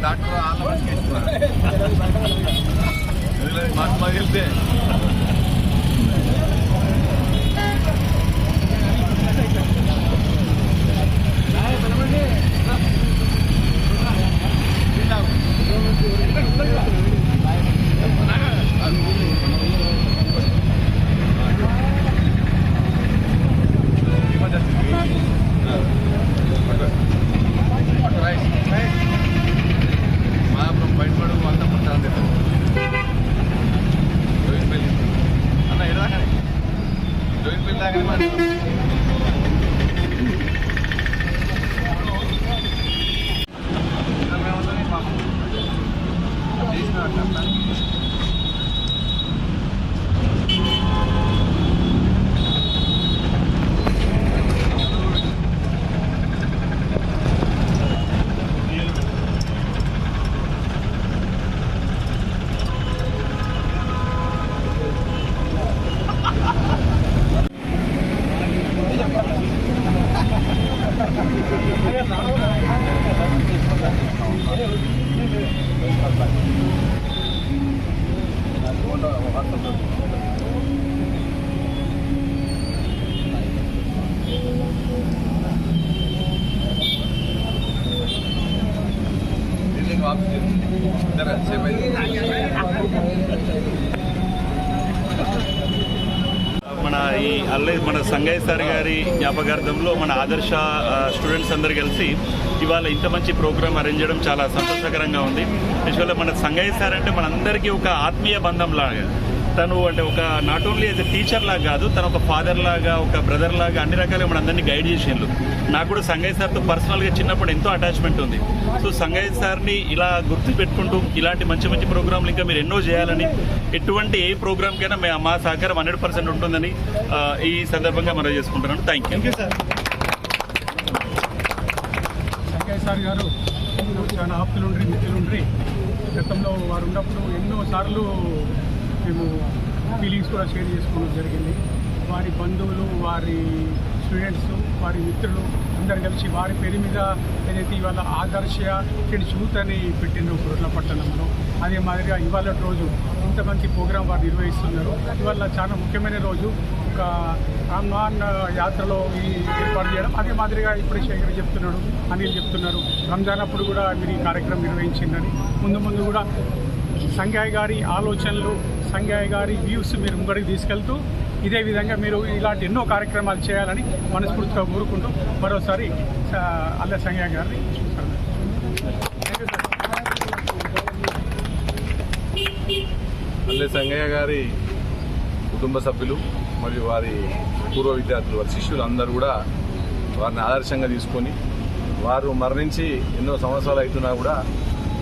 Doctor Mahatma వెళ్తే మాపురం బయటపడు అంతా ఉంటాను అన్న ఎడదాకానే జోయిన్ పెళ్ళి దాకానే మరి మన సంగయ్య సార్ గారి జ్ఞాపకార్థంలో మన ఆదర్శ స్టూడెంట్స్ అందరు కలిసి ఇవాళ ఇంత మంచి ప్రోగ్రామ్ అరేంజ్ చేయడం చాలా సంతోషకరంగా ఉంది. యాక్చువల్గా మన సంగయ్య సార్ అంటే మనందరికీ ఒక ఆత్మీయ బంధం లాగా, తను అంటే ఒక not only as a teacher లాగా కాదు, తను ఒక ఫాదర్ లాగా, ఒక బ్రదర్ లాగా అన్ని రకాలుగా మనందరినీ గైడ్ చేసిండ్రు. నాకు కూడా సంగయ్య సార్తో పర్సనల్గా చిన్నప్పుడు ఎంతో అటాచ్మెంట్ ఉంది. సో సంగయ్య సార్ని ఇలా గుర్తు పెట్టుకుంటూ ఇలాంటి మంచి మంచి ప్రోగ్రాంలు ఇంకా మీరు ఎన్నో చేయాలని, ఎటువంటి ఏ ప్రోగ్రామ్కైనా మా సహకారం 100% ఉంటుందని ఈ సందర్భంగా మనం చేసుకుంటున్నాను. Thank you sir. Sangaiah sir గారు చాలా ఆప్తులుండ్రి, మిత్రులుండ్రి. గతంలో వారు ఉన్నప్పుడు ఎన్నోసార్లు మేము ఫీలింగ్స్ కూడా షేర్ చేసుకోవడం జరిగింది. వారి బంధువులు, వారి స్టూడెంట్స్, వారి మిత్రులు అందరు కలిసి వారి పేరు మీద ఏదైతే ఇవాళ ఆదర్శ యూత్ అని పెట్టిండ్రు కుర్ల పట్టణంలో, అదే మాదిరిగా ఇవాళ రోజు ఇంతమంది ప్రోగ్రాం వారు నిర్వహిస్తున్నారు. ఇవాళ చాలా ముఖ్యమైన రోజు, ఒక రంజాన్ యాత్రలో ఈ ఏర్పాటు చేయడం. అదే మాదిరిగా ఇప్పుడు శేఖర్ చెప్తున్నాడు, అనిల్ చెప్తున్నారు, రంజాన్ అప్పుడు కూడా మీరు ఈ కార్యక్రమం నిర్వహించిందని. ముందు కూడా సంగయ్య గారి ఆలోచనలు, సంగయ్య గారి వ్యూస్ మీరు ముంగడికి తీసుకెళ్తూ ఇదే విధంగా మీరు ఇలాంటి ఎన్నో కార్యక్రమాలు చేయాలని మనస్ఫూర్తిగా కోరుకుంటూ మరోసారి అల్లె సంగయ్య గారిని చూస్తాను. అల్లె సంగయ్య గారి కుటుంబ సభ్యులు మరియు వారి పూర్వ విద్యార్థులు, వారి శిష్యులు అందరూ కూడా వారిని ఆదర్శంగా తీసుకొని, వారు మరణించి ఎన్నో సంవత్సరాలు అవుతున్నా కూడా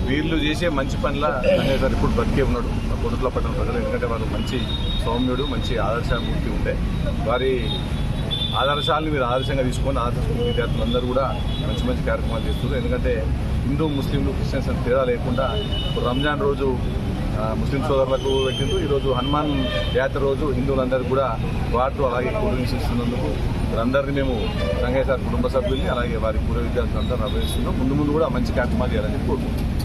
వీళ్ళు చేసే మంచి పనుల సంగయ్య గారు ఇప్పుడు బతికే ఉన్నాడు కొడుకుల పట్టణ ప్రజలు. ఎందుకంటే వారు మంచి సౌమ్యుడు, మంచి ఆదర్శమూర్తి ఉంటే వారి ఆదర్శాలను మీరు ఆదర్శంగా తీసుకొని ఆదర్శ విద్యార్థులందరూ కూడా మంచి మంచి కార్యక్రమాలు చేస్తున్నారు. ఎందుకంటే హిందూ, ముస్లింలు, క్రిస్టియన్స్ అని తేడా లేకుండా రంజాన్ రోజు ముస్లిం సోదరులకు పెట్టిండ్రు. ఈరోజు హనుమాన్ యాత్ర రోజు హిందువులందరూ కూడా వాటర్ అలాగే కూల్ డ్రింక్స్ ఇస్తున్నందుకు అందరినీ మేము సంగయ్య సార్ కుటుంబ సభ్యుల్ని అలాగే వారి పూర్వ విద్యార్థులు అందరూ అభినందిస్తున్నాం. ముందు కూడా మంచి కార్యక్రమాలు చేయాలని కోరుకుంటున్నాం.